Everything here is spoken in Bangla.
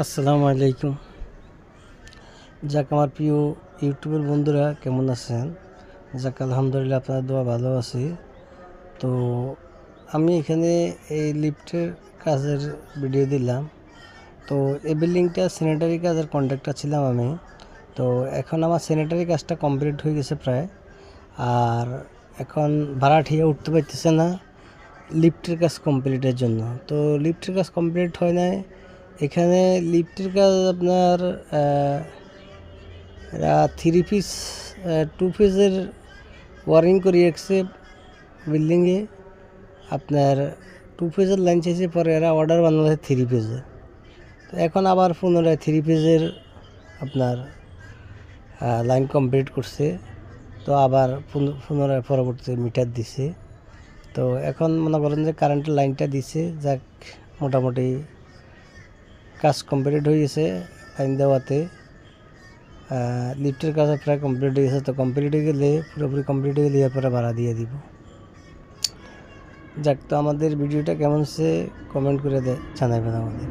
আসসালামু আলাইকুম। যাক, আমার প্রিয় ইউটিউবের বন্ধুরা কেমন আছেন? যাক, আলহামদুলিল্লাহ আপনার দোয়া ভালো আছি। তো আমি এখানে এই লিফটের কাজের ভিডিও দিলাম। তো এই বিল্ডিংটা স্যানিটারি কাজের কন্ট্রাক্টর ছিলাম আমি। তো এখন আমার স্যানিটারি কাজটা কমপ্লিট হয়ে গেছে প্রায়। আর এখন ভাড়াটিয়া উঠতে পারতেছে না লিফটের কাজ কমপ্লিটের জন্য। তো লিফটের কাজ কমপ্লিট হয় নাই। এখানে লিফটের কাজ আপনার এরা 3 পিস 2 পিসের ওয়ারিং করে রাখছে বিল্ডিংয়ে। আপনার 2 পিসের লাইন চাইছে, পরে এরা অর্ডার বানাচ্ছে 3 পিসের। তো এখন আবার পুনরায় 3 পিসের আপনার লাইন কমপ্লিট করছে। তো আবার পুনরায় পরবর্তী মিটার দিছে। তো এখন মনে করেন যে কারেন্টের লাইনটা দিছে, যাক মোটামুটি কাজ কমপ্লিট হয়ে গেছে লাইন দেওয়াতে। লিফটের কাজ প্রায় কমপ্লিট হয়ে গেছে। তো কমপ্লিট হয়ে গেলে, পুরোপুরি কমপ্লিট হয়ে গেলে এরপরে ভাড়া দিয়ে দিব। যাক, তো আমাদের ভিডিওটা কেমন হচ্ছে কমেন্ট করে জানাবেন আমাদের।